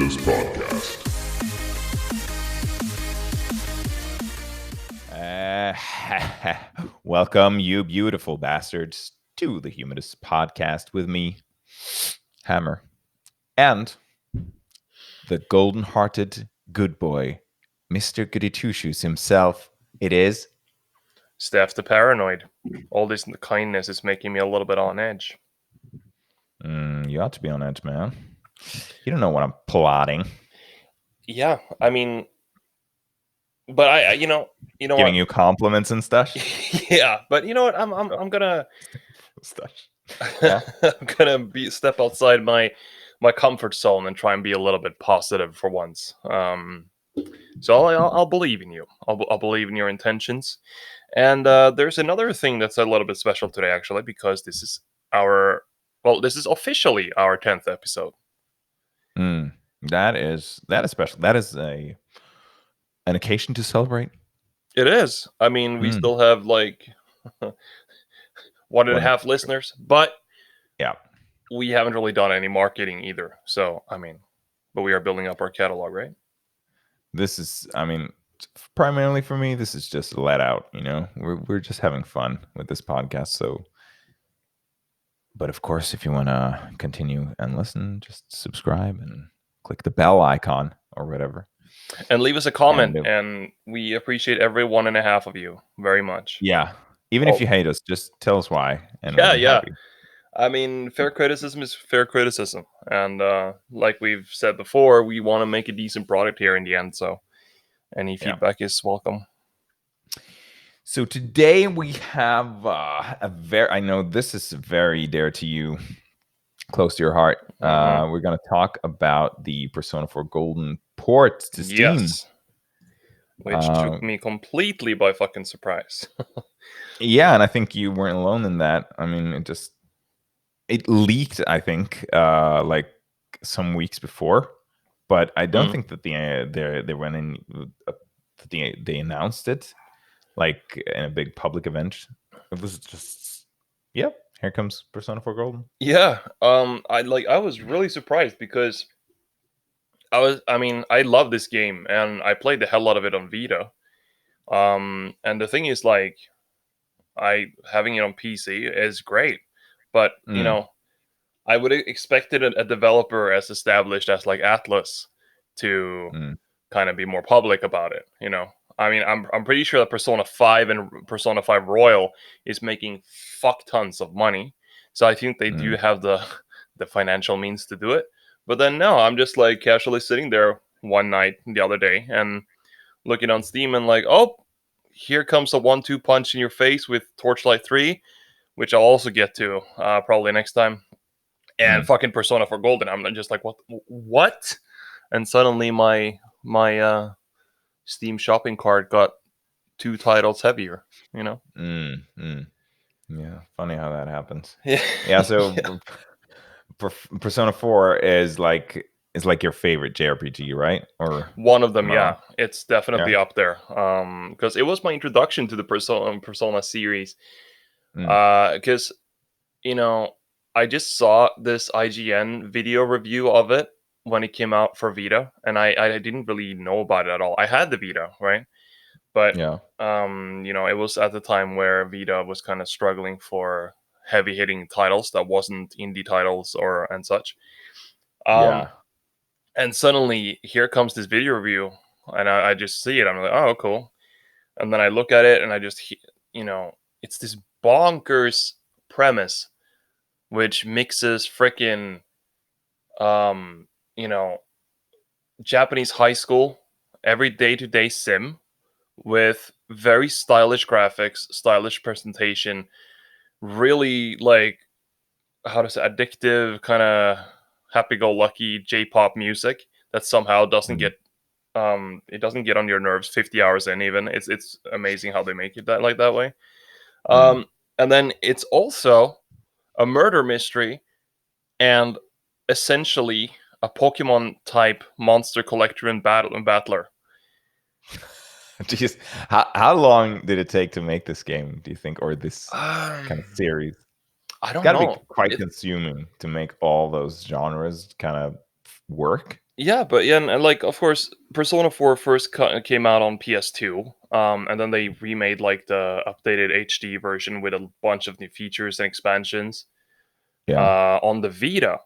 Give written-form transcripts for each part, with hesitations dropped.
Humidus podcast. Welcome, you beautiful bastards, to the Humidus podcast with me, Hammer, and the golden-hearted good boy, Mr. Goody Two-Shoes himself. It is Steph the Paranoid. All this kindness is making me a little bit on edge. You ought to be on edge, man. You don't know what I'm plotting. Yeah, I mean, but I you know Giving what? you compliments and stuff. Yeah, but you know what? I'm gonna Stuff. Yeah. I'm gonna step outside my comfort zone and try and be a little bit positive for once. So I'll believe in you. I'll believe in your intentions. And there's another thing that's a little bit special today, actually, because this is officially our 10th episode. That is special. That is an occasion to celebrate. It is. I mean, we still have like 1.5 listeners, but yeah, we haven't really done any marketing either. So, I mean, but we are building up our catalog, right? This is, I mean, primarily for me, this is just a let out. You know, we're just having fun with this podcast. So, but of course, if you want to continue and listen, just subscribe and click the bell icon or whatever. And leave us a comment, and we appreciate every 1.5 of you very much. Yeah. Even if you hate us, just tell us why. And yeah. I mean, fair criticism is fair criticism. And like we've said before, we want to make a decent product here in the end. So any feedback is welcome. So today we have I know this is very dear to you, close to your heart. We're going to talk about the Persona 4 Golden port to Steam. Yes. Which took me completely by fucking surprise. Yeah, and I think you weren't alone in that. I mean, it leaked, I think, like some weeks before, but I don't think that they went in. They announced it like in a big public event. It was just, yep, here comes Persona 4 Golden. Yeah, I was really surprised because I love this game and I played the hell out of it on Vita. And the thing is, like, having it on PC is great, but you know, I would have expected a developer as established as like Atlas to kind of be more public about it. You know, I mean, I'm pretty sure that Persona 5 and Persona 5 Royal is making fuck tons of money, so I think they do have the financial means to do it. But then no, I'm just like casually sitting there one night the other day and looking on Steam and like, oh, here comes a 1-2 punch in your face with Torchlight 3, which I'll also get to probably next time. And fucking Persona 4 Golden. I'm just like, what? And suddenly my Steam shopping cart got 2 titles heavier, you know? Yeah, funny how that happens. Yeah. So Persona 4 is like your favorite JRPG, right? Or one of them, yeah. It's definitely up there. Because it was my introduction to the Persona series. Because, you know, I just saw this IGN video review of it when it came out for Vita, and I didn't really know about it at all. I had the Vita, right? But, you know, it was at the time where Vita was kind of struggling for heavy-hitting titles that wasn't indie titles and such. And suddenly, here comes this video review, and I just see it. I'm like, oh, cool. And then I look at it, and I just, you know, it's this bonkers premise which mixes frickin', you know, Japanese high school, every day-to-day sim, with very stylish graphics, stylish presentation, really, like, how to say, addictive, kind of happy-go-lucky J-pop music that somehow doesn't get, it doesn't get on your nerves 50 hours in even. It's amazing how they make it that way. And then it's also a murder mystery and essentially a Pokemon type monster collector and battler. Jeez, how long did it take to make this game, do you think, or this kind of series? I don't know. It's know. Be quite consuming to make all those genres kind of work. Yeah, but yeah, and like of course, Persona 4 first came out on PS2, and then they remade like the updated HD version with a bunch of new features and expansions Yeah. on the Vita.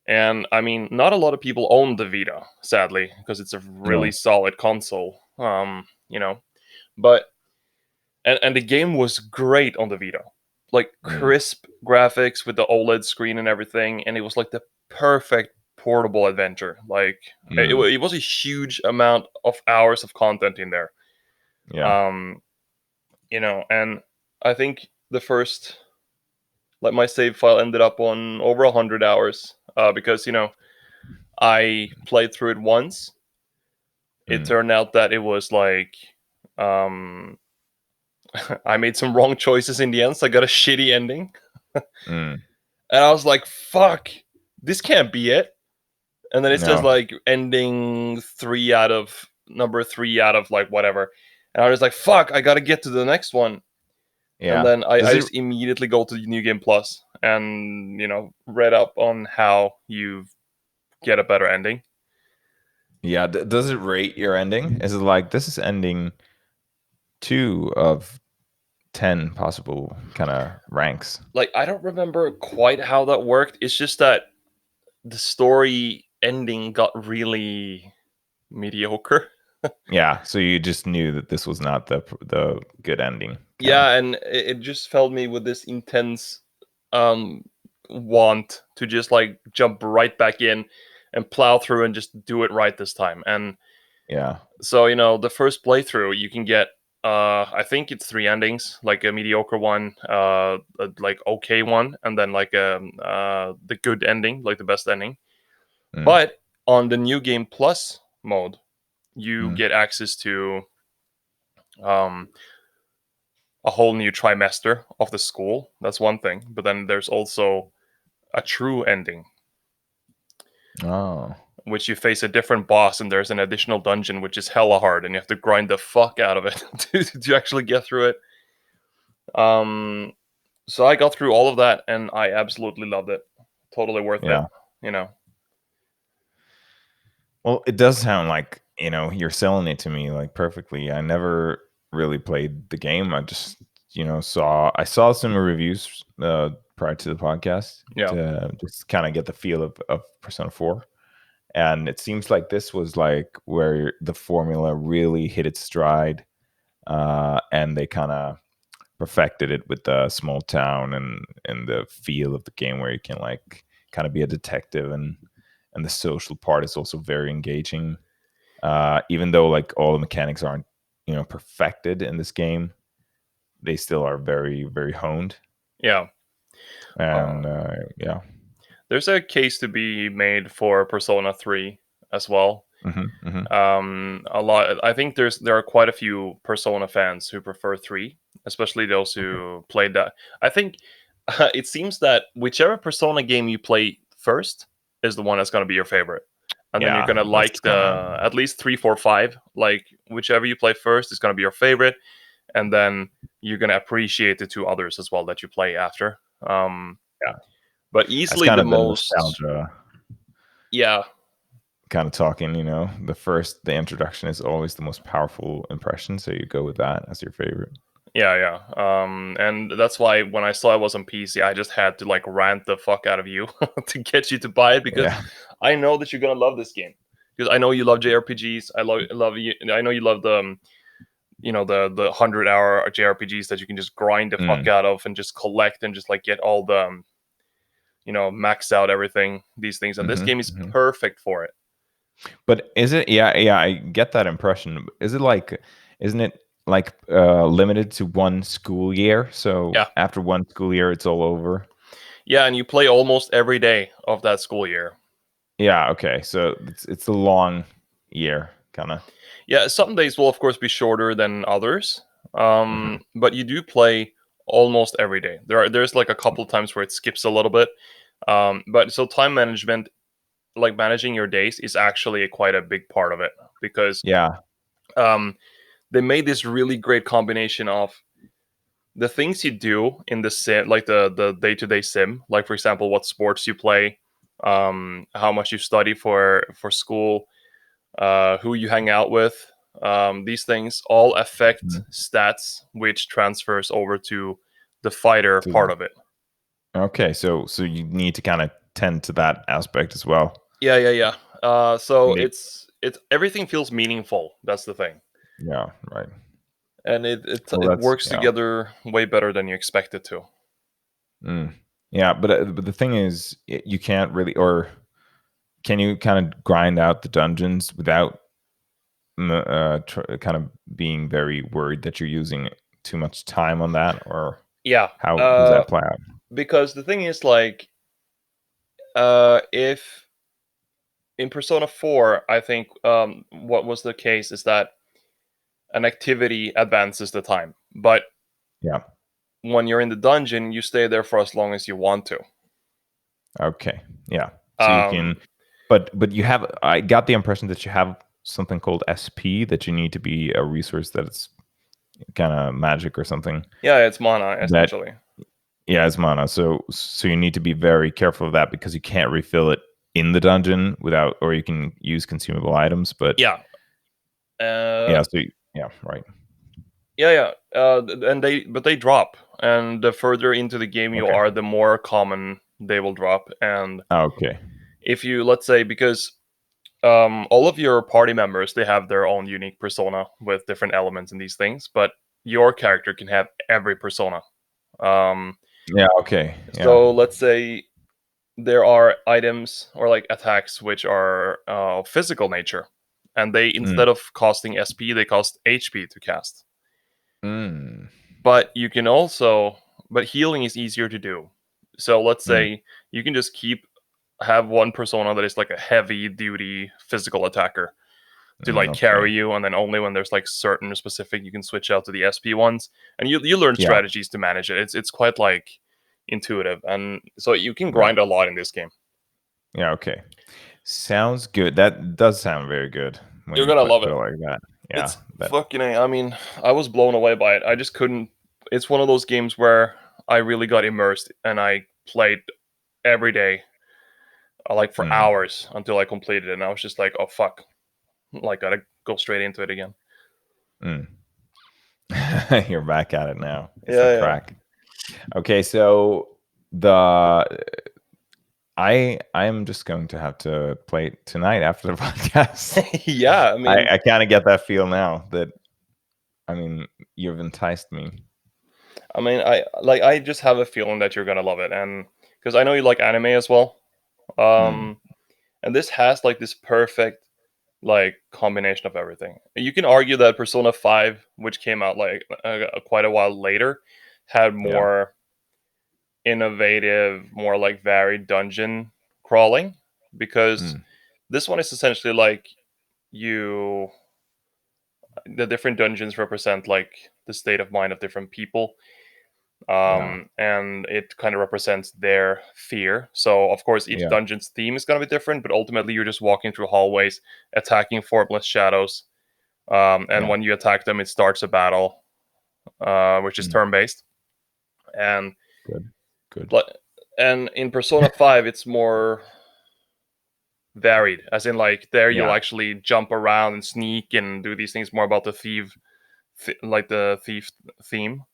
And I mean, not a lot of people own the Vita, sadly, because it's a really No. solid console. But and the game was great on the Vita, like Mm. crisp graphics with the OLED screen and everything, and it was like the perfect portable adventure. Like Mm. it was a huge amount of hours of content in there. Yeah. Um, and I think the first, like my save file ended up on over 100 hours, because I played through it once. It Mm. turned out that it was like, um, I made some wrong choices in the end, so I got a shitty ending. Mm. And I was like, fuck, this can't be it. And then it says No. like ending number three out of like whatever. And I was like, fuck, I gotta get to the next one. And Yeah. then I Does it? just immediately go to the New Game Plus and, read up on how you get a better ending. Yeah. Does it rate your ending? Is it like this is ending 2 of 10 possible kind of ranks? Like, I don't remember quite how that worked. It's just that the story ending got really mediocre. Yeah. So you just knew that this was not the good ending, kind of. Yeah, and it just filled me with this intense um want to just like jump right back in and plow through and just do it right this time. And Yeah. so, the first playthrough you can get, I think it's three endings, like a mediocre one, a like okay one, and then like the good ending, like the best ending. Mm. But on the New Game Plus mode, you Mm. get access to um a whole new trimester of the school. That's one thing. But then there's also a true ending, Oh. which you face a different boss, and there's an additional dungeon which is hella hard, and you have to grind the fuck out of it to actually get through it. Um, so I got through all of that, and I absolutely loved it. Totally worth it. Yeah. You know. Well, it does sound like, you're selling it to me like perfectly. I never really played the game. I just, saw some reviews prior to the podcast Yeah. to just kind of get the feel of Persona 4. And it seems like this was like where the formula really hit its stride, and they kind of perfected it with the small town and the feel of the game where you can like kind of be a detective, and the social part is also very engaging, even though like all the mechanics aren't perfected in this game. They still are very very honed. Yeah. Uh, And yeah. there's a case to be made for Persona 3 as well. Hmm. Hmm. A lot. I think there are quite a few Persona fans who prefer 3, especially those Okay. who played that. I think it seems that whichever Persona game you play first is the one that's going to be your favorite, and then you're going Yeah, to that's like kind of. the at least 3, 4, 5. Like whichever you play first is going to be your favorite, and then you're going to appreciate the two others as well that you play after. Yeah, But that's easily kind the of the most, nostalgia yeah, kind of talking. The introduction is always the most powerful impression, so you go with that as your favorite. yeah. And that's why when I saw it was on PC, I just had to like rant the fuck out of you to get you to buy it, because Yeah. I know that you're gonna love this game. Because I know you love JRPGs. I love you. I know you love the 100-hour JRPGs that you can just grind the fuck Mm. out of and just collect and just like get all the max out everything, these things. And this Hmm. game is Hmm. perfect for it. But is it? Yeah, yeah. I get that impression. Is it like? Isn't it like limited to one school year? So Yeah, after one school year, it's all over. yeah. And you play almost every day of that school year. Yeah. Okay. So it's a long year, kind of. Yeah, some days will of course be shorter than others, Hmm. but you do play almost every day. There's like a couple times where it skips a little bit, but so time management, like managing your days, is actually quite a big part of it, because Yeah. um, they made this really great combination of the things you do in the sim, like the day to day sim, like for example what sports you play, how much you study for school, who you hang out with. These things all affect Mhm. stats, which transfers over to the fighter So, part of it. okay, so you need to kind of tend to that aspect as well. Yeah, yeah, yeah. So And it's everything feels meaningful. That's the thing, yeah, right. and it Well, it that's works yeah. together way better than you expect it to. Mm. Yeah, but the thing is, you can't really, or can you kind of grind out the dungeons without kind of being very worried that you're using too much time on that, or Yeah, how does that play out? because the thing is, like, if in Persona 4, I think what was the case is that an activity advances the time, but Yeah. when you're in the dungeon, you stay there for as long as you want to. Okay. Yeah. So you can, Um, but you have. I got the impression that you have something called SP that you need to be a resource that's kind of magic or something. yeah, it's mana That essentially. yeah, as mana. So you need to be very careful of that because you can't refill it in the dungeon without, or you can use consumable items. But Yeah, uh, yeah, yeah, right. yeah, yeah. And they drop, and the further into the game you Okay. are, the more common they will drop. And Okay. if you, let's say, because all of your party members, they have their own unique persona with different elements and these things, but your character can have every persona. Um, Yeah. Okay. Yeah. so let's say there are items or like attacks which are physical nature, and they, Mm. instead of costing SP, they cost HP to cast. Mm. But you can also, but healing is easier to do. So let's Mm. say you can just have one persona that is like a heavy duty physical attacker to Mm. like Okay. carry you, and then only when there's like certain specific you can switch out to the SP ones, and you learn Yeah. strategies to manage it. It's quite like intuitive, and so you can Yeah. grind a lot in this game. Yeah. Okay. Sounds good. That does sound very good when You're you gonna love put it. it like that. Yeah. It's That. fucking I mean, I was blown away by it. I just couldn't. It's one of those games where I really got immersed, and I played every day, like for Mm. hours until I completed it. And I was just like, oh fuck, like gotta go straight into it again. Mm. You're back at it now. It's on Yeah, track. Okay, so the I'm just going to have to play it tonight after the podcast. yeah, yeah. I mean, I kind of get that feel now that I mean you've enticed me. I just have a feeling that you're gonna love it, and because I know you like anime as well. Mm. Um, and this has like this perfect like combination of everything. You can argue that Persona 5, which came out like quite a while later, had Yeah. more innovative, more like varied dungeon crawling, because Mm. this one is essentially like you the different dungeons represent like the state of mind of different people, Yeah. and it kind of represents their fear. So of course each Yeah. dungeon's theme is going to be different, but ultimately you're just walking through hallways attacking formless shadows, and Yeah. when you attack them it starts a battle, which is Mm. turn based. And Good. Good. but and in Persona 5 it's more varied, as in like there you'll Yeah. actually jump around and sneak and do these things, more about the like the thief theme.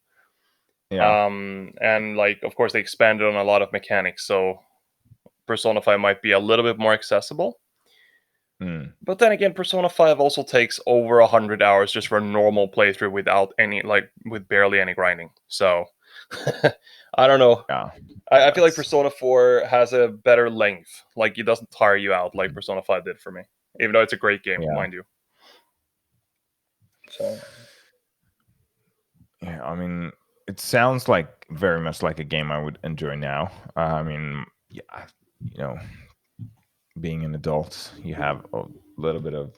Yeah. And like of course they expanded on a lot of mechanics, so Persona 5 might be a little bit more accessible. Mm. But then again, Persona 5 also takes over 100 hours just for a normal playthrough without any, like, with barely any grinding. So, I don't know. Yeah. I feel like That's Persona 4 has a better length. Like, it doesn't tire you out like Persona 5 did for me. Even though it's a great game, yeah. mind you. So, Yeah. I mean, it sounds like very much like a game I would enjoy now. I mean, yeah, you know, being an adult, you have little bit of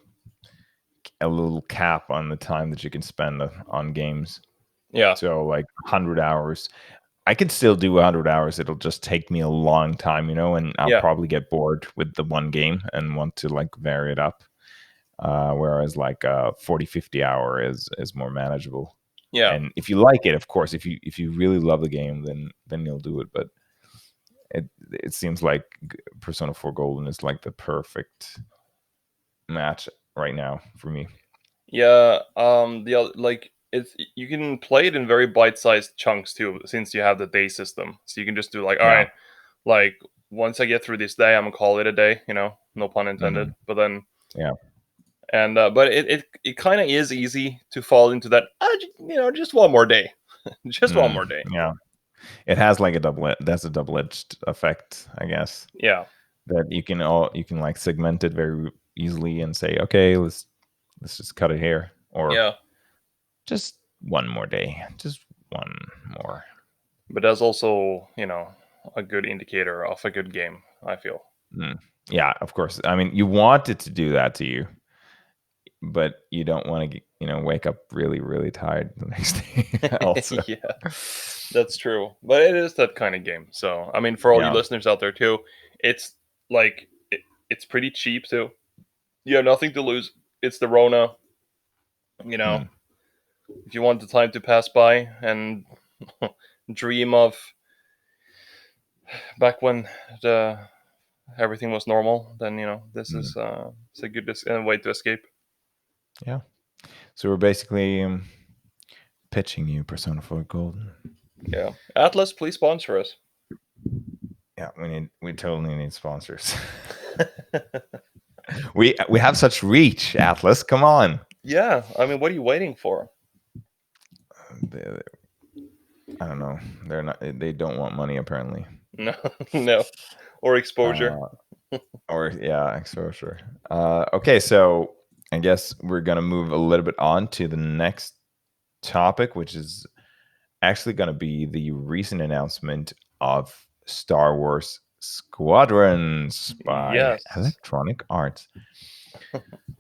a little cap on the time that you can spend on games. yeah. So like 100 hours. I could still do 100 hours. It'll just take me a long time, and I'll Yeah. probably get bored with the one game and want to like vary it up. Whereas like 40, 50 hour is more manageable. Yeah. And if you like it, of course, if you really love the game, then you'll do it. But it seems like Persona 4 Golden is like the perfect match right now for me. Yeah, like it's you can play it in very bite-sized chunks too, since you have the day system. So you can just do like, all Yeah. right, like once I get through this day, I'm gonna call it a day. No pun intended. Mhm. But then, Yeah. and but it kind of is easy to fall into that. Just one more day, just one more day. Yeah. It has like that's a double-edged effect, I guess. Yeah, That you can like segment it very easily and say, okay, let's just cut it here, or yeah. just one more day, just one more. But that's also a good indicator of a good game, I feel. Mm. Yeah, of course. I mean, you want it to do that to you, but you don't want to, wake up really, really tired the next day. Also, Yeah, that's true. But it is that kind of game. So, I mean, for all you yeah. listeners out there too, it's like it's pretty cheap too. You have nothing to lose. It's the Rona. You know, Mm. if you want the time to pass by and dream of back when the everything was normal, then this Mm. is it's a good way to escape. Yeah. So we're basically pitching you Persona 4 Golden. Yeah, Atlas, please sponsor us. Yeah, we totally need sponsors. we have such reach, Atlas. Come on. Yeah, I mean, what are you waiting for? They- I don't know. They're not. They don't want money apparently. No, no, or exposure. Uh, or yeah, exposure. Okay, so I guess we're gonna move a little bit on to the next topic, which is actually gonna be the recent announcement of Star Wars Squadrons by Yes. Electronic Arts.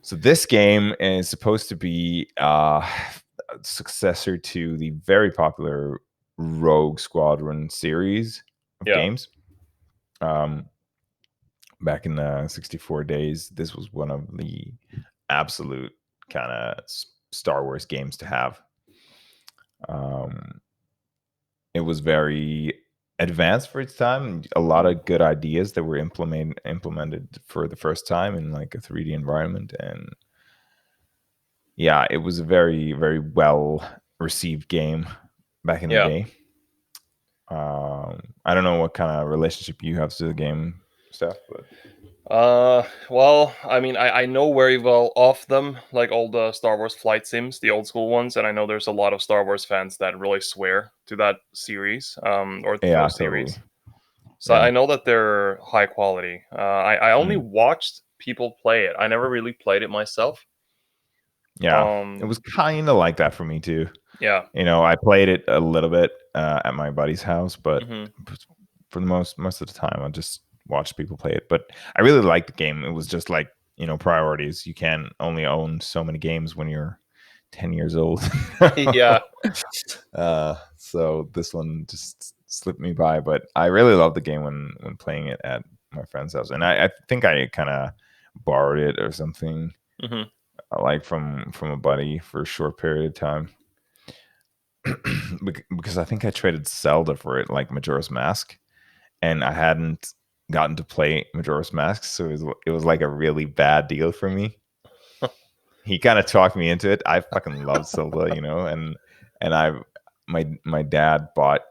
So this game is supposed to be a successor to the very popular Rogue Squadron series of Yeah. games. Um, Back in the 64 days, this was one of the absolute kind of Star Wars games to have. Um, it was very advanced for its time. A lot of good ideas that were implemented for the first time in like a 3D environment, and yeah, it was a very, very well received game back in the Yeah. day. I don't know what kind of relationship you have to the game stuff, but Well, I mean, I know very well of them, like all the Star Wars flight sims, the old school ones, and I know there's a lot of Star Wars fans that really swear to that series, or to yeah, those totally. series. So Yeah. I know that they're high quality. I only Mm. watched people play it. I never really played it myself. Yeah. It was kind of like that for me too. Yeah. I played it a little bit at my buddy's house, but Hmm. for the most of the time, I just watched people play it. But I really liked the game. It was just like priorities. You can only own so many games when you're 10 years old. Yeah. So this one just slipped me by, but I really loved the game when playing it at my friend's house, and I think I kind of borrowed it or something, Hmm. like from a buddy for a short period of time. Because I think I traded Zelda for it, like Majora's Mask, and I hadn't gotten to play Majora's Mask, so it was like a really bad deal for me. He kind of talked me into it. I fucking love Zelda, and my dad bought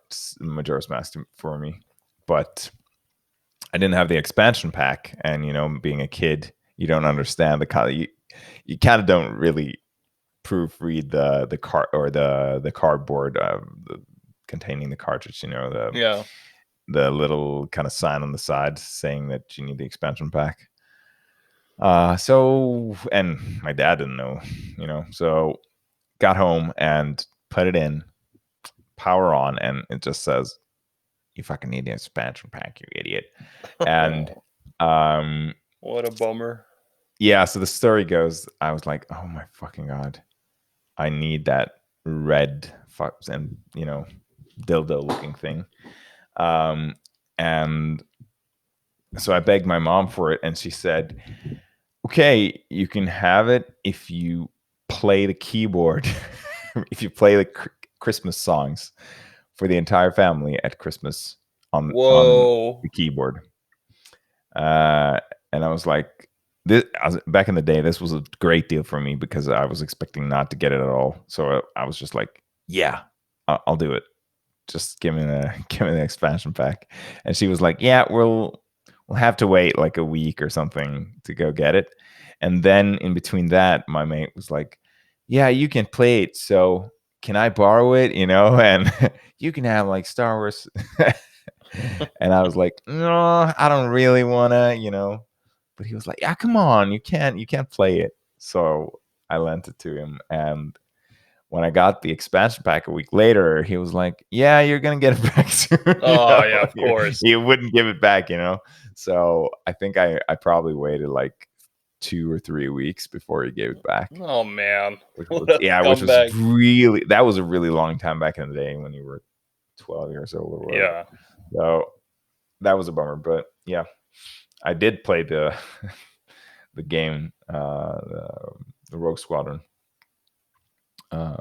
Majora's Mask for me, but I didn't have the expansion pack, and being a kid, you don't understand the kind of you kind of don't really proofread the card or the cardboard containing the cartridge. Yeah. The little kind of sign on the side saying that you need the expansion pack. So and my dad didn't know, so got home and put it in, power on, and it just says, "You fucking need the expansion pack, you idiot." And um, What a bummer. yeah, so the story goes, I was like, "Oh my fucking god, I need that red and dildo looking thing." Um, and so I begged my mom for it, and she said, "Okay, you can have it if you play the keyboard, if you play the Christmas songs for the entire family at Christmas. on Whoa. the keyboard. And I was like, back in the day, this was a great deal for me because I was expecting not to get it at all. So I was just like, yeah, I'll do it. Just give me the give me the expansion pack. And she was like, yeah, we'll have to wait like a week or something to go get it. And then in between that, my mate was like, yeah, you can play it. So can I borrow it? And you can have like Star Wars. And I was like, no, I don't really wanna. But he was like, yeah, come on, you can't play it. So I lent it to him, and when I got the expansion pack a week later, he was like, yeah, you're gonna get it back soon. Oh yeah, of he, course. he wouldn't give it back. So I think I probably waited like 2 or 3 weeks before he gave it back. Oh man, Which what was a yeah, which was scumbag. really that was a really long time back in the day when you were 12 years old or whatever. Yeah. So that was a bummer, but yeah, I did play the the game, the Rogue Squadron, uh,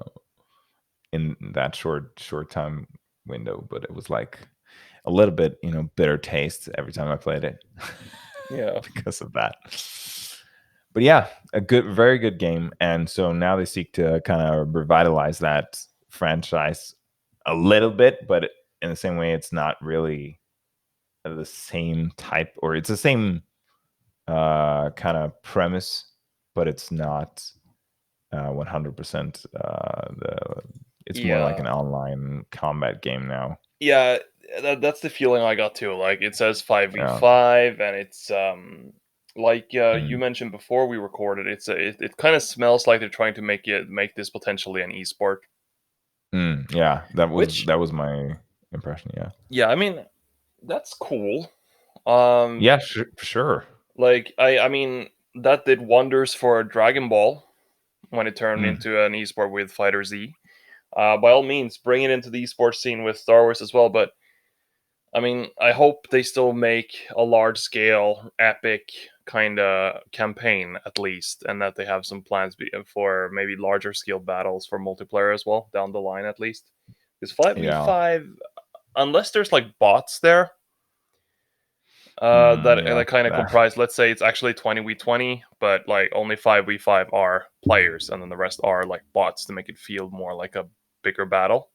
in that short time window, but it was like a little bit, bitter taste every time I played it Yeah. because of that. But yeah, very good game, and so now they seek to kind of revitalize that franchise a little bit, but in the same way, it's not really the same type, or it's the same kind of premise, but it's not 100%. It's more like an Yeah. online combat game now. Yeah, that's the feeling I got too. Like it says Yeah. 5v5 and it's like you Mm. mentioned before we recorded, it kind of smells like they're trying to make this potentially an esport. Yeah, that was Which that was my impression. Yeah. yeah, I mean, that's cool. Um Yeah, for sure. like I mean that did wonders for Dragon Ball when it turned Mm. into an esport with Fighter Z. By all means, bring it into the esports scene with Star Wars as well, but I mean, I hope they still make a large scale, epic kind of campaign at least, and that they have some plans for maybe larger scale battles for multiplayer as well down the line at least. Because Yeah. 5v5, unless there's like bots there, Yeah. that kind of comprise, let's say it's actually 20v20, but like only 5v5 are players, and then the rest are like bots to make it feel more like a bigger battle.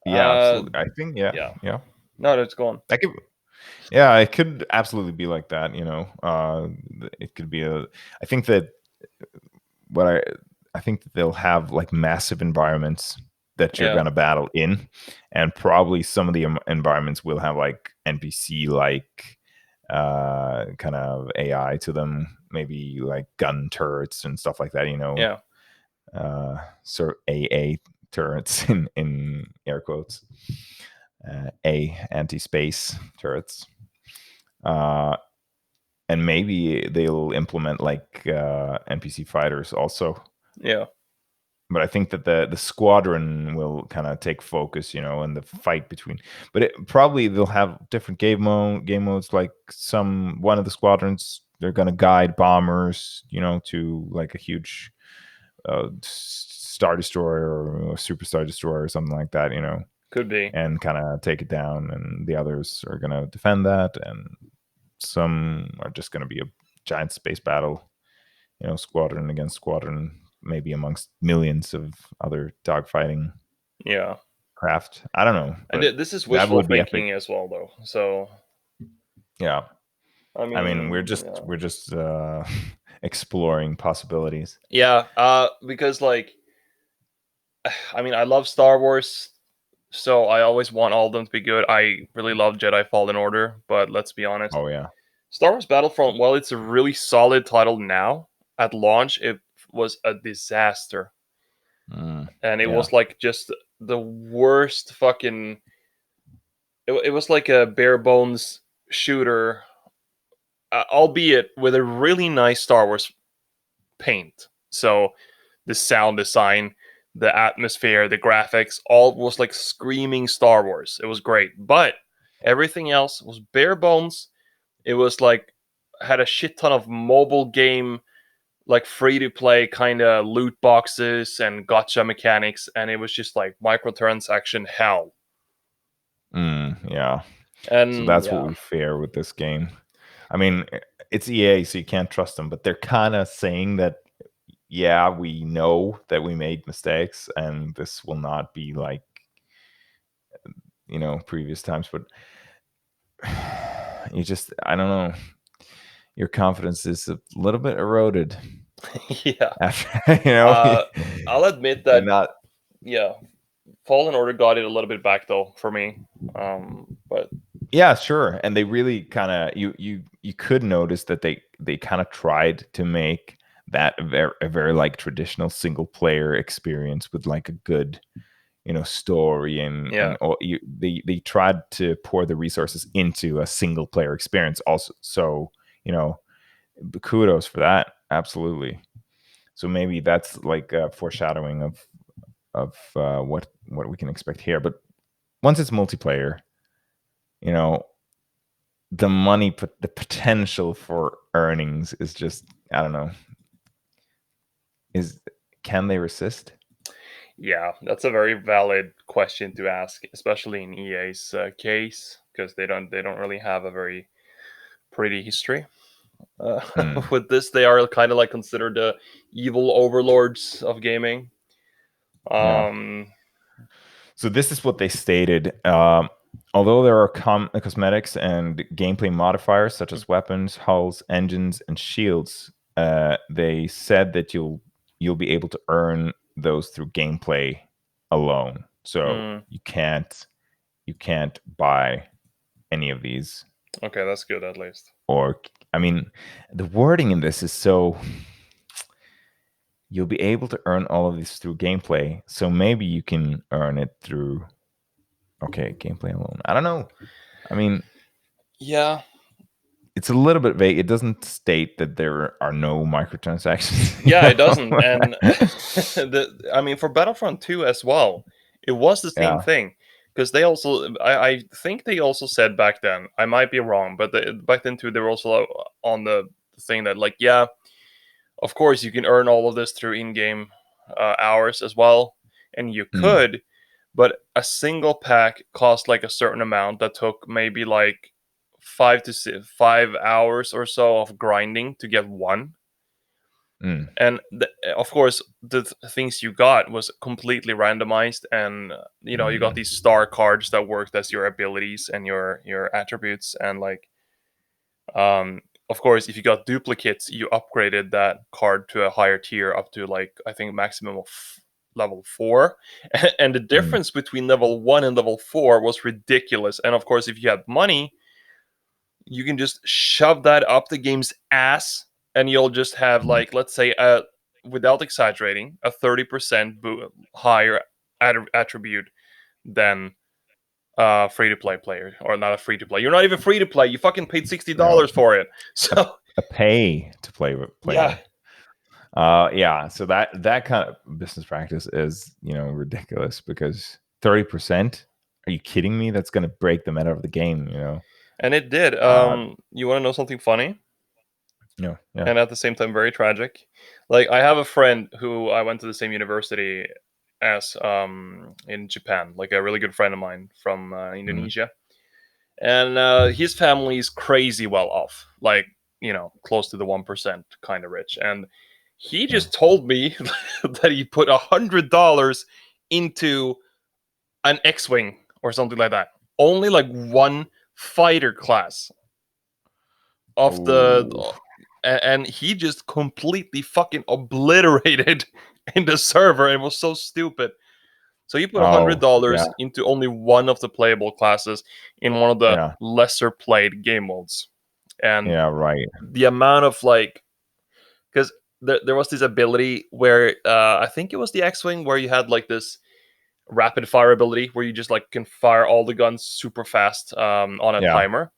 Yeah, Uh, absolutely. I think yeah, yeah. yeah. No, that's gone. That could Yeah, it could absolutely be like that. It could be a I think that what I think that they'll have like massive environments that you're Yeah, gonna battle in, and probably some of the environments will have like NPC like kind of AI to them, maybe like gun turrets and stuff like that. yeah, Sort of AA turrets in air quotes, A anti-space turrets. Uh, and maybe they'll implement like NPC fighters also. yeah, But I think that the squadron will kind of take focus, in the fight between. But probably they'll have different game modes. Like one of the squadrons, they're gonna guide bombers, to like a huge star destroyer or a super star destroyer or something like that. could be. And kind of take it down. And the others are gonna defend that, and some are just gonna be a giant space battle, squadron against squadron, maybe amongst millions of other dogfighting Yeah. craft. I don't know, And but this is that wishful would be epic. thinking as well, though. So, Yeah. I I mean, we're mean, just yeah, we're just exploring possibilities. yeah. Because like, I mean, I love Star Wars, so I always want all of them to be good. I really love Jedi Fallen Order, but let's be honest, Oh yeah. Star Wars Battlefront, while it's a really solid title now, at launch it was a disaster, and it Yeah. was like just the worst fucking. It was like a bare bones shooter, albeit with a really nice Star Wars paint. So the sound design, the atmosphere, the graphics, all was like screaming Star Wars. It was great. But everything else was bare bones. It was like had a shit ton of mobile game, like free to play kind of loot boxes and gotcha mechanics, and it was just like microtransaction hell. Yeah. So And that's what yeah, we fear with this game. I mean, it's EA, so you can't trust them, but they're kind of saying that, yeah, we know that we made mistakes, and this will not be like, previous times. But I don't know. Your confidence is a little bit eroded yeah. after, Uh, I'll admit and that, not. yeah, Fallen Order got it a little bit back though for me. But Yeah, sure. And they really kind of you could notice that they kind of tried to make that a very like traditional single player experience with like a good story and yeah, all they tried to pour the resources into a single player experience also. So you know kudos for that, absolutely. So maybe that's like a foreshadowing of what we can expect here. But once it's multiplayer, you know the money, the potential for earnings is just, I don't know, is can they resist? yeah, that's a very valid question to ask, especially in EA's case, because they don't really have a very pretty history. Uh, Hmm. with this, they are kind of like considered the evil overlords of gaming. Yeah. Um, So this is what they stated. Although there are cosmetics and gameplay modifiers such as weapons, hulls, engines, and shields, they said that you'll be able to earn those through gameplay alone. So mm, you can't buy any of these. okay, that's good at least. Or, I mean, the wording in this is so, you'll be able to earn all of this through gameplay. So maybe you can earn it through, okay, gameplay alone. I don't know. I mean, Yeah, it's a little bit vague. It doesn't state that there are no microtransactions. yeah, it doesn't. And I mean, for Battlefront 2 as well, it was the same Yeah. thing. Because they also, I think they also said back then, I might be wrong, but back then too, they were also on the thing that, like, yeah, of course, you can earn all of this through in game hours as well. And you Mm, could, but a single pack cost like a certain amount that took maybe like 5 hours or so of grinding to get one. mm, And of course the things you got was completely randomized, and you got mm, these star cards that worked as your abilities and your attributes, and like of course if you got duplicates you upgraded that card to a higher tier up to like I think maximum of level 4. And the mm, difference between level 1 and level 4 was ridiculous. And of course if you had money you can just shove that up the game's ass, and you'll just have mm. like, let's say, without exaggerating, a 30% higher attribute than free to play player, or not a free to play. You're not even free to play. You fucking paid No, $60 for it. a, So a pay to play yeah, player. Yeah. So that kind of business practice is, ridiculous because 30%. Are you kidding me? That's going to break the meta of the game. and it did. Uh, You want to know something funny? yeah. And at the same time very tragic. Like I have a friend who I went to the same university as in Japan, like a really good friend of mine from Mm, Indonesia. And his family is crazy well off, like close to the 1% kind of rich. And he yeah. just told me that he put $100 into an X-wing or something like that. Only like one fighter class of the, Oh, and he just completely fucking obliterated in the server. It was so stupid. So you put oh, yeah, $100 into only one of the playable classes in one of the yeah, lesser played game modes. And yeah, right. the amount of like, because there was this ability where I think it was the X-wing where you had like this rapid fire ability where you just like can fire all the guns super fast on a Yeah, timer.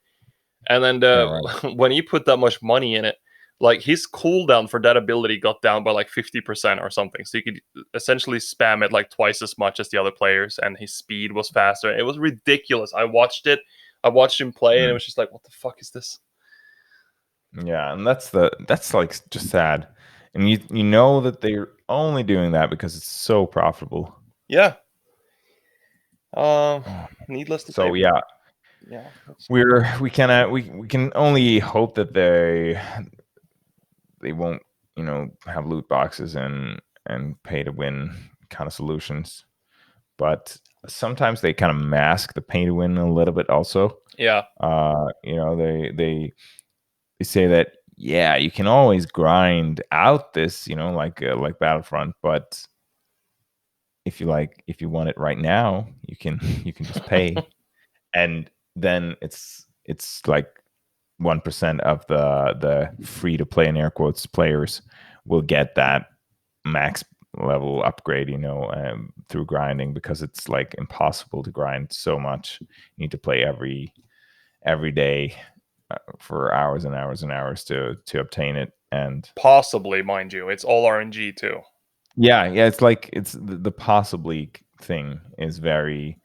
And then yeah, right. when he put that much money in it, like his cooldown for that ability got down by like 50% or something. So you could essentially spam it like twice as much as the other players, and his speed was faster. It was ridiculous. I watched it. I watched him play, and it Mm, was just like, what the fuck is this? yeah, and that's like just sad. And you know that they're only doing that because it's so profitable. Yeah. Um, Oh, needless to say, so yeah, yeah. That's, we can only hope that they won't, have loot boxes and pay to win kind of solutions. But sometimes they kind of mask the pay to win a little bit also. yeah. They say that, yeah, you can always grind out this, like Battlefront, but if you want it right now, you can you can just pay, and then it's like 1% of the free to play, in air quotes, players will get that max level upgrade, through grinding, because it's like impossible to grind so much. You need to play every day, for hours and hours and hours to obtain it. And Possibly, mind you, it's all RNG too. yeah, it's like it's the possibly thing is very,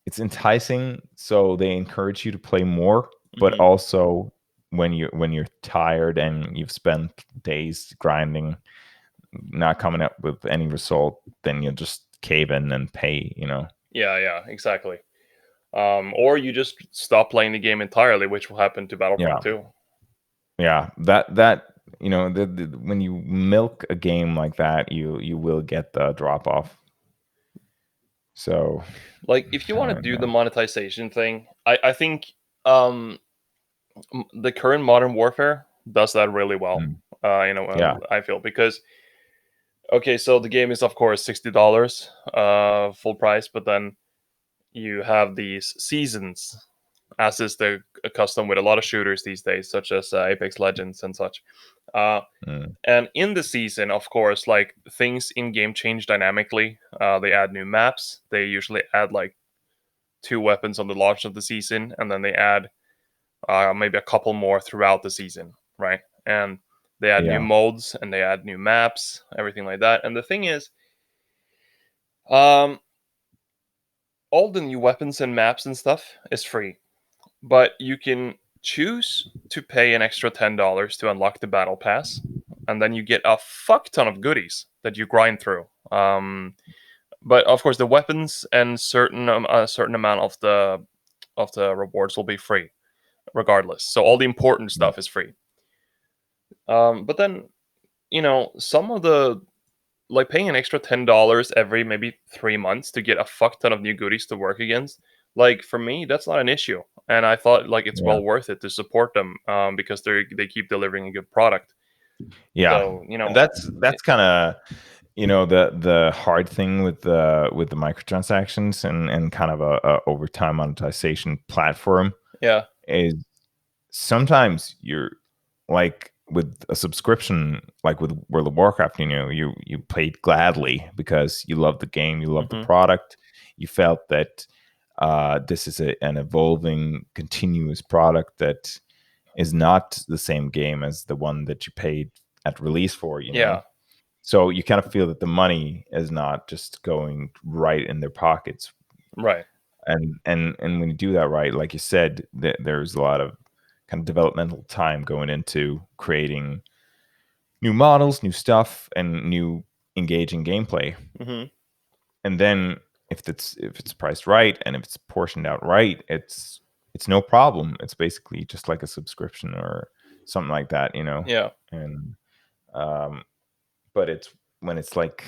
it's enticing, so they encourage you to play more, but Hmm. also when you're tired and you've spent days grinding, not coming up with any result, then you just cave in and pay. Yeah, yeah, exactly. Or you just stop playing the game entirely, which will happen to Yeah, Battlefront too. yeah, that when you milk a game like that, you will get the drop off. So Like, if you I want to don't do the know. monetization thing, I think um, the current Modern Warfare does that really well. Mm, yeah, I feel because okay, so the game is of course $60 full price, but then you have these seasons, as is the custom with a lot of shooters these days, such as Apex Legends and such. Uh, mm, and in the season, of course, like things in game change dynamically. They add new maps. They usually add like two weapons on the launch of the season, and then they add maybe a couple more throughout the season, right? And they add new yeah, modes and they add new maps, everything like that. And the thing is, um, all the new weapons and maps and stuff is free, but you can choose to pay an extra $10 to unlock the battle pass, and then you get a fuck ton of goodies that you grind through. But of course, the weapons and a certain amount of the rewards will be free, regardless. So all the important mm, stuff is free. But then some of the like paying an extra $10 every maybe 3 months to get a fuck ton of new goodies to work against. Like for me, that's not an issue, and I thought like it's yeah, well worth it to support them because they keep delivering a good product. yeah. So That's kind of, the hard thing with the microtransactions and kind of a overtime monetization platform yeah, is, sometimes you're like with a subscription, like with World of Warcraft, you played gladly because you love the game, you love the hmm, product, you felt that this is an evolving, continuous product that is not the same game as the one that you paid at release for. yeah, So you kind of feel that the money is not just going right in their pockets, right, and when you do that right, like you said, there's a lot of kind of developmental time going into creating new models, new stuff, and new engaging gameplay. hmm, And then if it's priced right and if it's portioned out right, it's no problem. It's basically just like a subscription or something like that. yeah, And um, but it's when it's like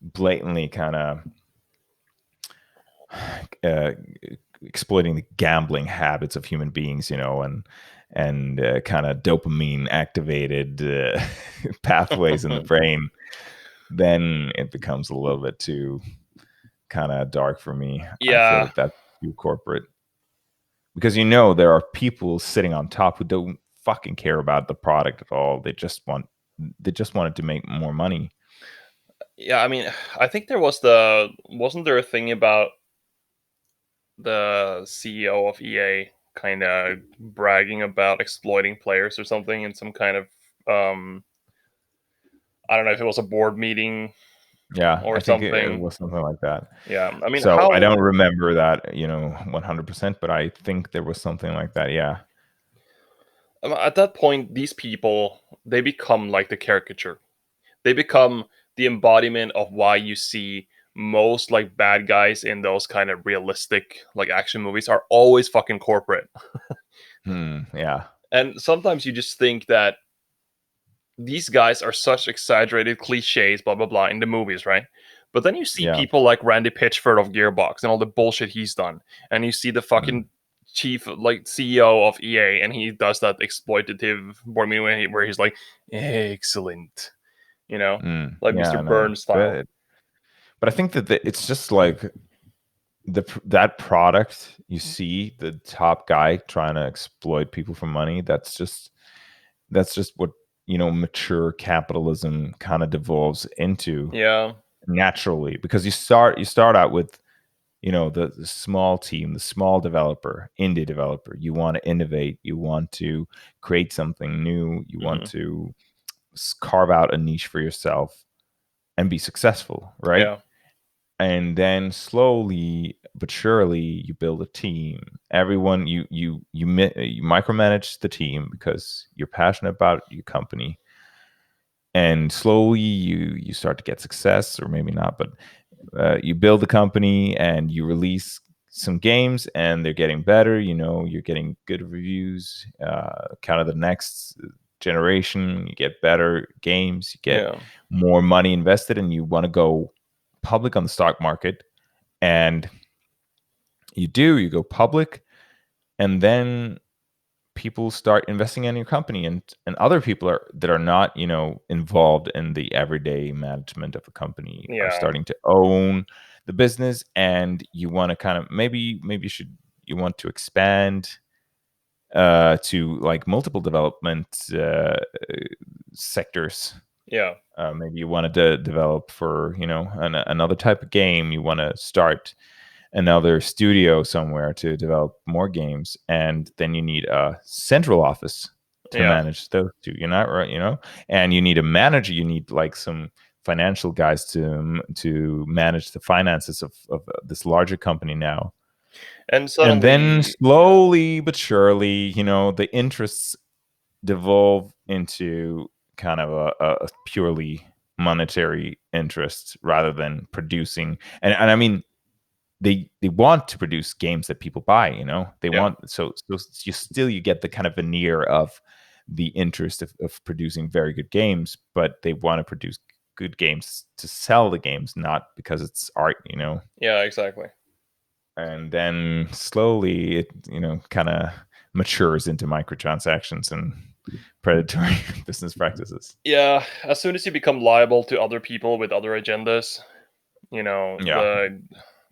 blatantly kind of uh, exploiting the gambling habits of human beings, and kind of dopamine activated pathways in the brain, then it becomes a little bit too kind of dark for me. I feel yeah, that that's too corporate, because there are people sitting on top who don't fucking care about the product at all. They just wanted to make more money. yeah. I mean, I think there wasn't there a thing about the CEO of EA kind of bragging about exploiting players or something in some kind of um I don't know if it was a board meeting Yeah, or I think it something. was something like that. Yeah, I mean, So I how don't remember that, 100%, but I think there was something like that. Yeah. at that point these people they become like the caricature. They become the embodiment of why you see most like bad guys in those kind of realistic like action movies are always fucking corporate. Yeah. And sometimes you just think that these guys are such exaggerated cliches, blah blah blah, in the movies, right? But then you see Yeah. people like Randy Pitchford of Gearbox and all the bullshit he's done, and you see the Mm, fucking chief, like CEO of EA, and he does that exploitative board meeting where he's like, "Excellent," like yeah, Mr. I know. Burns style. But I think that it's just like that product you see the top guy trying to exploit people for money. That's just what mature capitalism kind of devolves into Yeah, naturally, because you start out with the small team, the small developer, indie developer. You want to innovate, you want to create something new, you want hmm, to carve out a niche for yourself and be successful, right? yeah, And then slowly but surely you build a team. Everyone, you micromanage the team because you're passionate about your company, and slowly you start to get success, or maybe not, but you build the company and you release some games and they're getting better. You're getting good reviews. Kind of the next generation, you get better games, you get yeah, more money invested, and you want to go public on the stock market. And you go public, and then people start investing in your company, and other people that are not involved in the everyday management of a company are yeah, starting to own the business. And you want to kind of maybe you want to expand to like multiple development sectors. yeah, Maybe you wanted to develop for another type of game. You want to start another studio somewhere to develop more games, and then you need a central office to yeah, manage those two. You're not right, and you need a manager. You need like some financial guys to manage the finances of this larger company now. and And then suddenly, yeah, slowly but surely, the interests devolve into kind of a purely monetary interest rather than producing. And I mean, they want to produce games that people buy. They yeah, want, so you get the kind of veneer of the interest of producing very good games, but they want to produce good games to sell the games, not because it's art. yeah, exactly. And then slowly it kind of matures into microtransactions and predatory business practices. Yeah, as soon as you become liable to other people with other agendas, Yeah.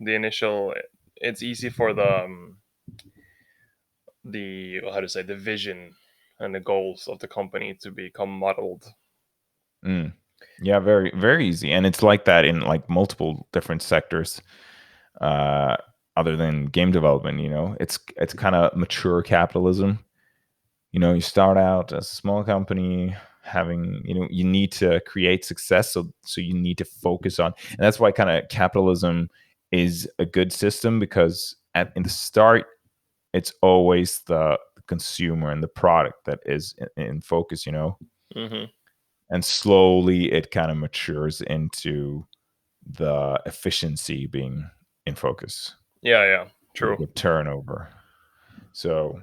the initial, it's easy for the how to say, the vision and the goals of the company to become muddled. Mm. Yeah, very very easy, and it's like that in like multiple different sectors, uh, other than game development. It's kind of mature capitalism. You start out as a small company, having you need to create success, so you need to focus on, and that's why kind of capitalism is a good system, because in the start it's always the consumer and the product that is in focus. Hmm. And slowly it kind of matures into the efficiency being in focus, Yeah, yeah, true. the turnover. So,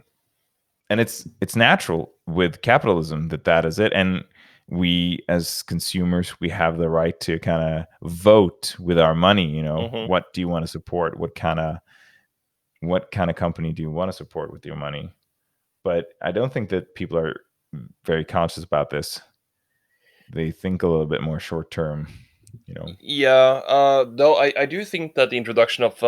and it's natural with capitalism that is it. And we as consumers, we have the right to kind of vote with our money. Hmm. What do you want to support? What kind of company do you want to support with your money? But I don't think that people are very conscious about this. They think a little bit more short term, you know. Yeah, though I do think that the introduction of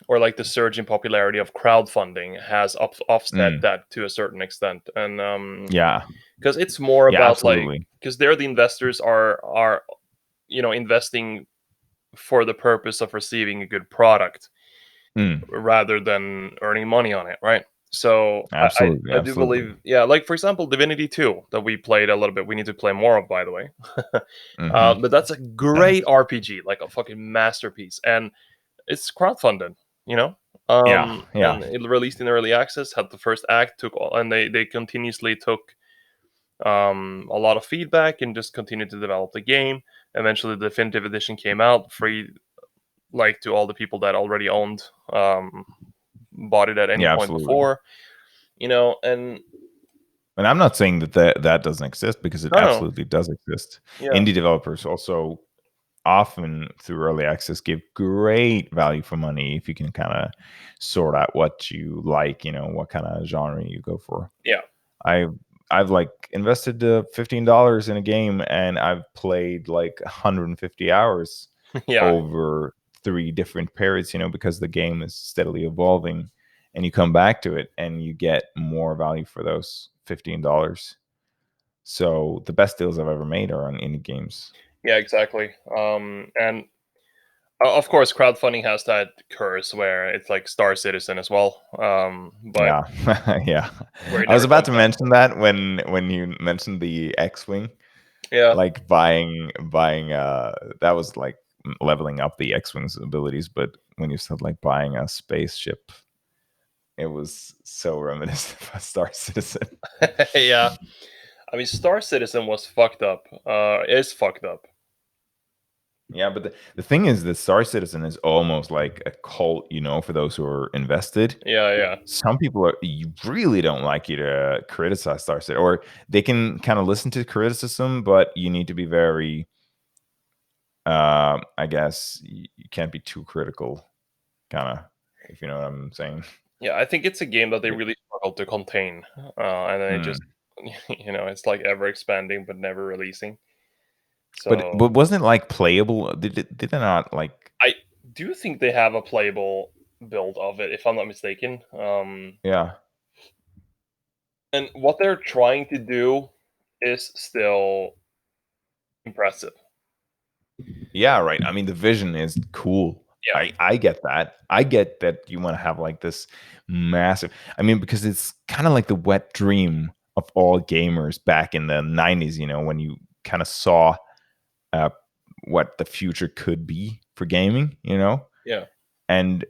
or like the surge in popularity of crowdfunding has offset Mm, that to a certain extent, and yeah, because it's more yeah, about like, absolutely. because there the investors are investing for the purpose of receiving a good product Mm, rather than earning money on it, right? So absolutely, I do absolutely. believe, yeah, like for example, Divinity 2 that we played a little bit. We need to play more of, by the way. Hmm. But that's a great Nice. RPG, like a fucking masterpiece, and it's crowdfunded, you know. Yeah, yeah. And it released in early access, had the first act, took all, and they continuously took a lot of feedback and just continued to develop the game. Eventually, the definitive edition came out free, like to all the people that already owned bought it at any Yeah, point absolutely. before, and And I'm not saying that doesn't exist, because it no, absolutely does exist. yeah, Indie developers also often through early access give great value for money if you can kind of sort out what you like, what kind of genre you go for. yeah, I I've like invested $15 in a game, and I've played like 150 hours yeah, over 3 different periods, because the game is steadily evolving, and you come back to it and you get more value for those $15. So the best deals I've ever made are on indie games. yeah, exactly. And of course, crowdfunding has that curse where it's like Star Citizen as well. But Yeah, yeah. where it I was never about comes to out. mention that when you mentioned the X-wing, Yeah, like buying that was like leveling up the X-wing's abilities, but when you said like buying a spaceship, it was so reminiscent of a Star Citizen. yeah. I mean, Star Citizen was fucked up. Is fucked up. Yeah, but the thing is that Star Citizen is almost like a cult, for those who are invested. Yeah, yeah, Some people you really don't like you to criticize Star Citizen, or they can kind of listen to criticism, but you need to be very, I guess you can't be too critical, kind of, if you know what I'm saying. yeah. I think it's a game that they Yeah. really struggled to contain, and then it just, Mm. it's like ever expanding but never releasing. But So wasn't it like playable? Did it not like? I do think they have a playable build of it, if I'm not mistaken. Yeah, And what they're trying to do is still impressive. yeah, right. I mean, the vision is cool. Yeah, I get that. I get that you want to have like this massive. I mean, because it's kind of like the wet dream of all gamers back in the '90s. When you kind of saw uh, what the future could be for gaming. yeah, And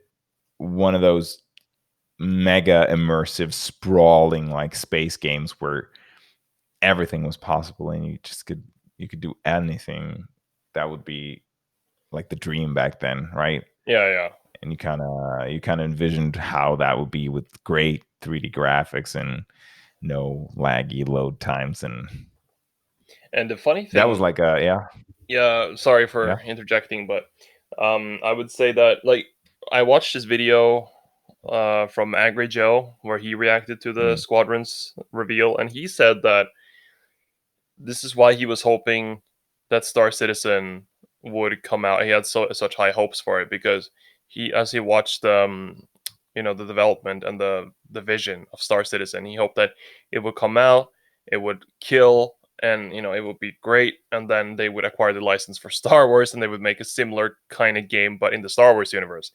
one of those mega immersive, sprawling like space games where everything was possible, and you could do anything. That would be like the dream back then, right? yeah, yeah. And you kind of envisioned how that would be with great 3D graphics and no laggy load times, and And the funny that was thing, like a yeah, yeah, sorry yeah. for interjecting, but I would say that like I watched this video from Angry Joe where he reacted to the Mm, Squadrons reveal, and he said that this is why he was hoping that Star Citizen would come out. He had such high hopes for it because as he watched the development and the vision of Star Citizen, he hoped that it would come out, it would kill, and it would be great, and then they would acquire the license for Star Wars and they would make a similar kind of game but in the Star Wars universe.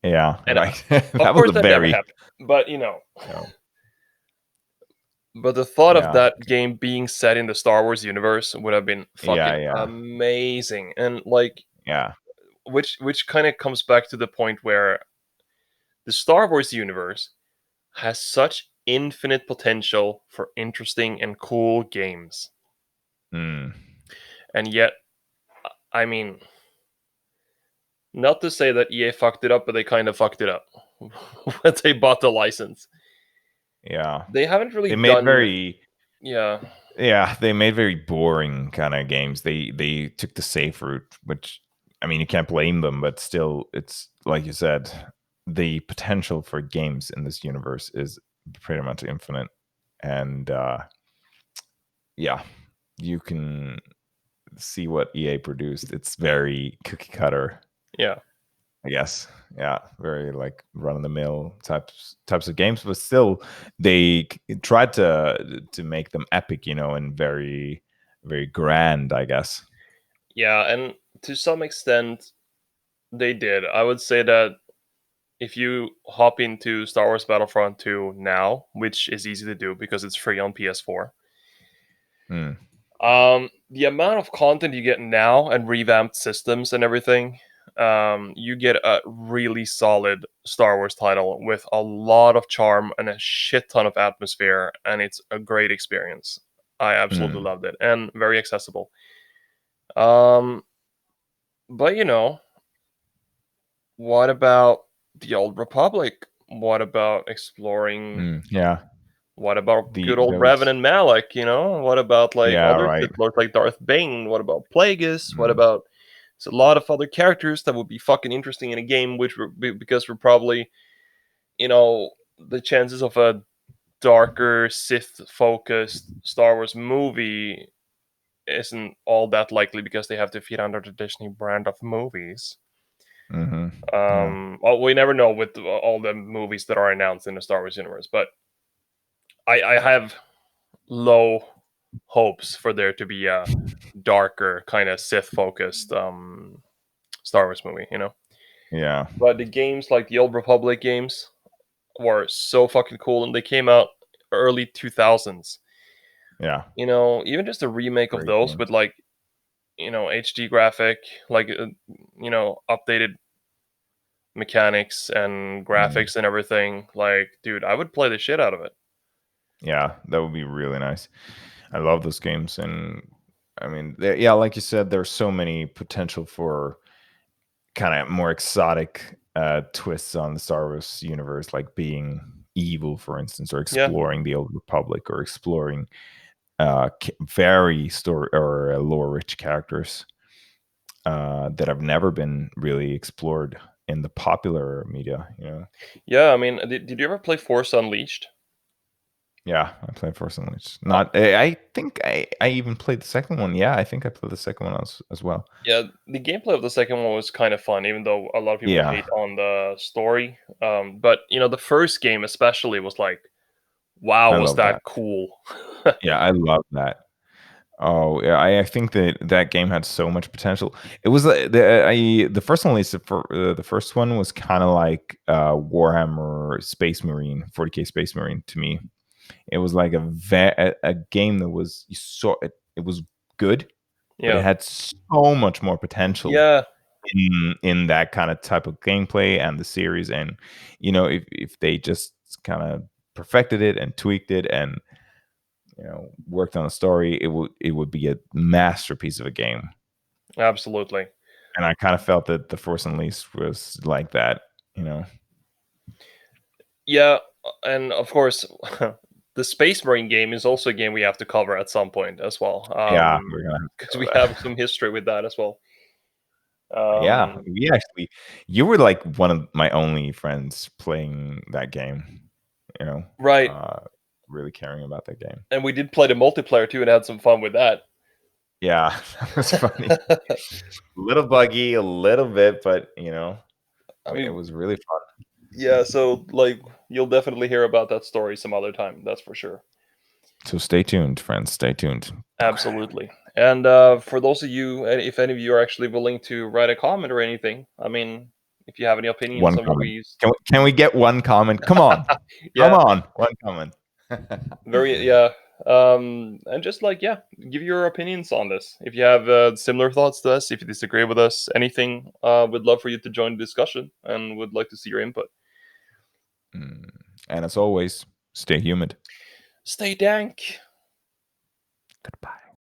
yeah, And right. of That was course a that never very happened. But yeah, But the thought of yeah, that game being set in the Star Wars universe would have been yeah, fucking yeah, amazing. And like yeah. which kind of comes back to the point where the Star Wars universe has such infinite potential for interesting and cool games. Mm, And yet, I mean, not to say that EA fucked it up, but they kind of fucked it up when they bought the license. yeah. They haven't really They made done, very yeah, Yeah, they made very boring kind of games. They took the safe route, which I mean, you can't blame them, but still, it's like you said, the potential for games in this universe is pretty much infinite. And yeah, you can see what EA produced. It's very cookie cutter, yeah. I guess. Yeah, very like run of the mill types of games, but still, they tried to make them epic, and very very grand, I guess. Yeah, and to some extent they did. I would say that if you hop into Star Wars Battlefront 2 now, which is easy to do because it's free on PS4, Mm, the amount of content you get now and revamped systems and everything, you get a really solid Star Wars title with a lot of charm and a shit ton of atmosphere, and it's a great experience. I absolutely mm. loved it and very accessible. Um, but what about the Old Republic? What about exploring? Yeah, What about the good old Revan those. and Malak? You know, what about like Yeah, other right. Sith Lords like Darth Bane? What about Plagueis? What Mm, about it's a lot of other characters that would be fucking interesting in a game, because we're probably, the chances of a darker Sith focused Star Wars movie isn't all that likely because they have to fit under the Disney brand of movies. hmm Yeah, Well, we never know with all the movies that are announced in the Star Wars universe, but I have low hopes for there to be a darker kind of Sith focused Star Wars movie, yeah, But the games like the Old Republic games were so fucking cool, and they came out early 2000s. yeah. Even just a remake of Great those games. with like, HD graphic, like updated mechanics and Mm. graphics and everything. Like, dude, I would play the shit out of it. Yeah, that would be really nice. I love those games, and I mean, yeah, like you said, there's so many potential for kind of more exotic twists on the Star Wars universe, like being evil, for instance, or Yeah, exploring the Old Republic, or exploring very story or lore-rich characters that have never been really explored in the popular media. yeah. I mean, did you ever play Force Unleashed? Yeah, I played Force Unleashed. Not, I think I even played the second one. Yeah, I think I played the second one as well. Yeah, the gameplay of the second one was kind of fun, even though a lot of people Yeah, hate on the story. But the first game especially was like, wow, I was love that that. cool? Yeah, I love that. Oh, yeah, I think that that game had so much potential. It was the first one, at least the first one was kind of like Warhammer Space Marine, 40K Space Marine to me. It was like a game that was you saw it. It was good, but it Yeah, had so much more potential yeah, in that kind of type of gameplay and the series. And if they just kind of perfected it and tweaked it and worked on the story, it would be a masterpiece of a game. absolutely. And I kind of felt that the Force Unleashed was like that. You know, Yeah, and of course, the Space Marine game is also a game we have to cover at some point as well. yeah, we're gonna have Because to we cover have that. some history with that as well. Yeah, Um, we actually, you were like one of my only friends playing that game. You know, right, uh, really caring about that game. and we did play the multiplayer too, and had some fun with that. Yeah, that was funny. A little buggy, a little bit, but I it mean, was really fun. yeah. So like, you'll definitely hear about that story some other time. That's for sure. So stay tuned, friends. Stay tuned. Absolutely. And for those of you, if any of you are actually willing to write a comment or anything, I mean, if you have any opinions One on what we comment. used, Can we get one comment? Come on, come yeah, on, one comment. very, yeah. And just like, yeah, give your opinions on this. If you have similar thoughts to us, if you disagree with us, anything, we'd love for you to join the discussion and would like to see your input. Mm. And as always, stay humid. Stay dank. Goodbye.